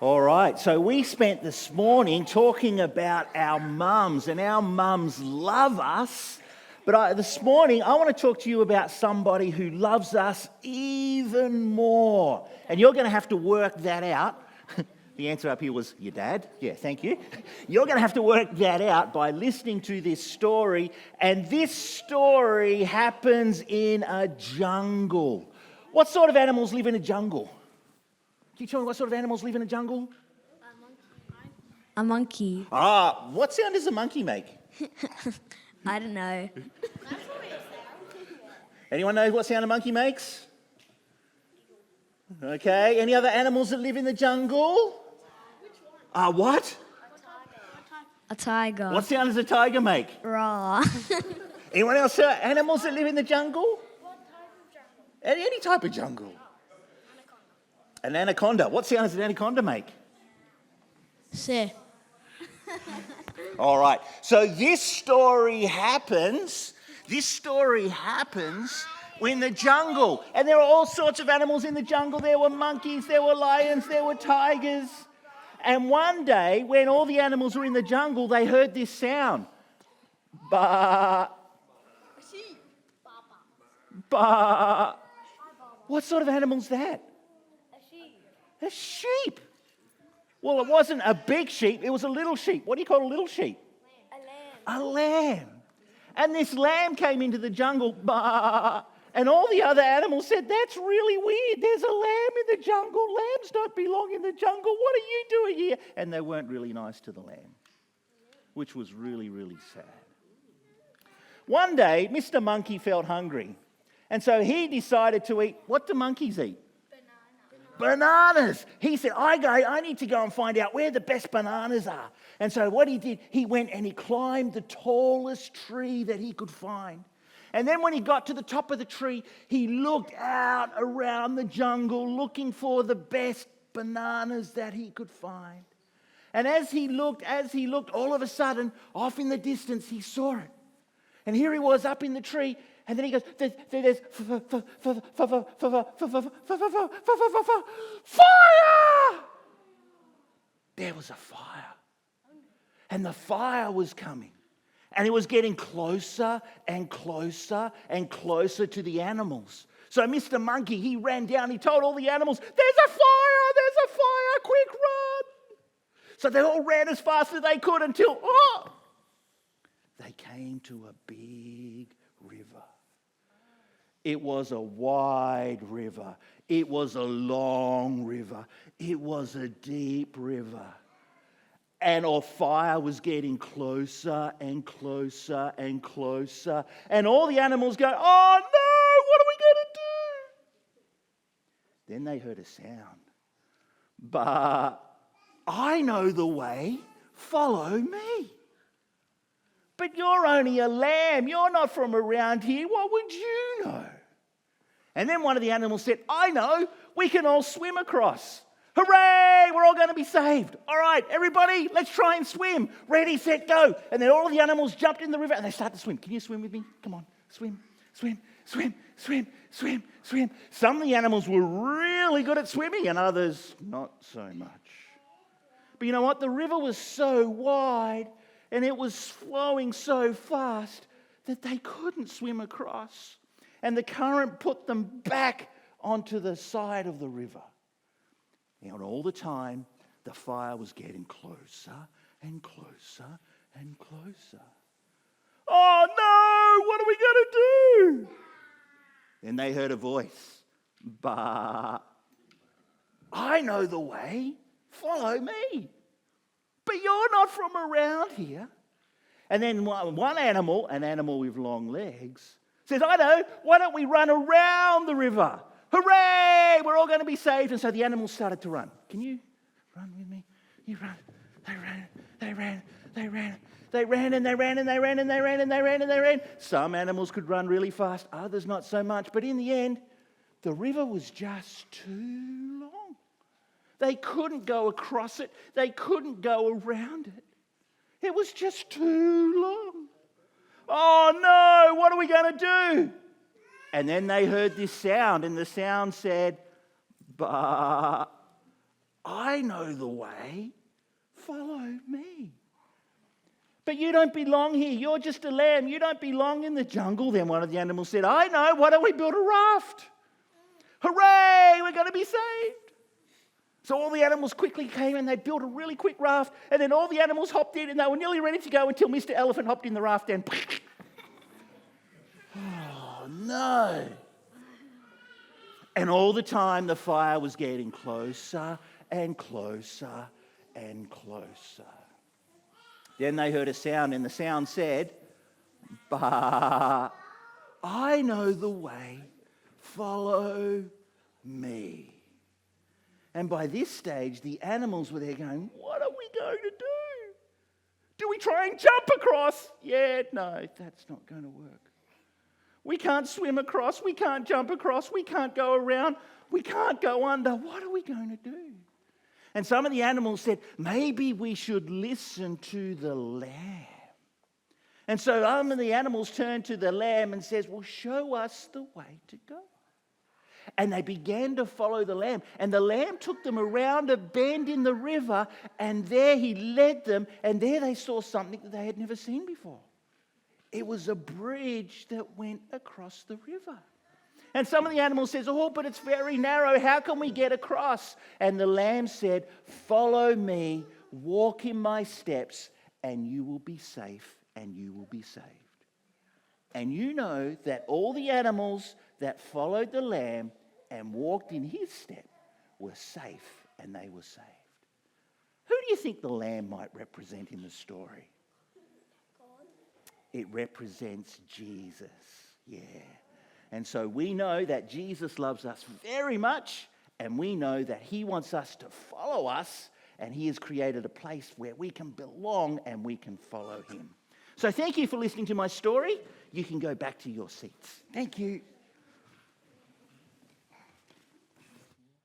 All right, so we spent this morning talking about our mums, and our mums love us. But this morning, I want to talk to you about somebody who loves us even more. And you're going to have to work that out. The answer up here was your dad. Yeah, thank you. You're going to have to work that out by listening to this story. And this story happens in a jungle. What sort of animals live in a jungle? Can you tell me what sort of animals live in a jungle? A monkey. What sound does a monkey make? I don't know. Anyone know what sound a monkey makes? Okay, any other animals that live in the jungle? What? A tiger. What sound does a tiger make? Raw. Anyone else? Animals that live in the jungle? Any type of jungle. An anaconda. What sound does an anaconda make? Say. All right. So this story happens in the jungle. And there are all sorts of animals in the jungle. There were monkeys, there were lions, there were tigers. And one day, when all the animals were in the jungle, they heard this sound. Ba. Ba. What sort of animal's that? A sheep. Well, it wasn't a big sheep, it was a little sheep. What do you call a little sheep? A lamb. And this lamb came into the jungle, bah, and all the other animals said, "That's really weird. There's a lamb in the jungle. Lambs don't belong in the jungle. What are you doing here?" And they weren't really nice to the lamb, which was really, really sad. One day, Mr. Monkey felt hungry, and so he decided to eat. What do monkeys eat? Bananas. He said, I need to go and find out where the best bananas are. And so what he did, he went and he climbed the tallest tree that he could find. And then when he got to the top of the tree, he looked out around the jungle looking for the best bananas that he could find. And as he looked, all of a sudden, off in the distance, he saw it. And here he was up in the tree. And then he goes, there's fire! There was a fire. And the fire was coming. And it was getting closer and closer and closer to the animals. So Mr. Monkey, he ran down, he told all the animals, there's a fire, quick run. So they all ran as fast as they could until, they came to a big river. It was a wide river. It was a long river. It was a deep river. And our fire was getting closer and closer and closer. And all the animals go, "Oh no, what are we going to do?" Then they heard a sound. "But I know the way. Follow me." "But you're only a lamb. You're not from around here. What would you know?" And then one of the animals said, "I know. We can all swim across. Hooray! We're all going to be saved. All right, everybody, let's try and swim. Ready, set, go." And then all the animals jumped in the river and they started to swim. Can you swim with me? Come on. Swim, swim, swim, swim, swim, swim. Some of the animals were really good at swimming and others not so much. But you know what? The river was so wide and it was flowing so fast that they couldn't swim across. And the current put them back onto the side of the river. And all the time, the fire was getting closer and closer and closer. "Oh no, what are we going to do?" Then they heard a voice. "But I know the way. Follow me. But you're not from around here." And then one animal, an animal with long legs, says, "I know, why don't we run around the river? Hooray, we're all going to be saved." And so the animals started to run. Can you run with me? You run. They ran, they ran, they ran. They ran and they ran and they ran and they ran and they ran and they ran. Some animals could run really fast, others not so much. But in the end, the river was just too long. They couldn't go across it. They couldn't go around it. It was just too long. "Oh no, what are we going to do?" And then they heard this sound, and the sound said, "But I know the way. Follow me. But you don't belong here. You're just a lamb. You don't belong in the jungle. Then one of the animals said, I know. Why don't we build a raft? Hooray, we're going to be saved. So all the animals quickly came and they built a really quick raft. And then all the animals hopped in and they were nearly ready to go until Mr. Elephant hopped in the raft and... Oh, no. And all the time the fire was getting closer and closer and closer. Then they heard a sound and the sound said, but I know the way. Follow me. And by this stage, the animals were there going, what are we going to do? Do we try and jump across? Yeah, no, that's not going to work. We can't swim across. We can't jump across. We can't go around. We can't go under. What are we going to do? And some of the animals said, maybe we should listen to the lamb. And so some of the animals turned to the lamb and says, well, show us the way to go. And they began to follow the lamb. And the lamb took them around a bend in the river, and there he led them, and there they saw something that they had never seen before. It was a bridge that went across the river. And some of the animals says, oh, but it's very narrow. How can we get across? And the lamb said, follow me, walk in my steps, and you will be safe and you will be saved. And you know that all the animals that followed the lamb and walked in his step were safe and they were saved. Who do you think the lamb might represent in the story? God. It represents Jesus. Yeah. And so we know that Jesus loves us very much, and we know that he wants us to follow us, and he has created a place where we can belong and we can follow him. So thank you for listening to my story. You can go back to your seats. Thank you.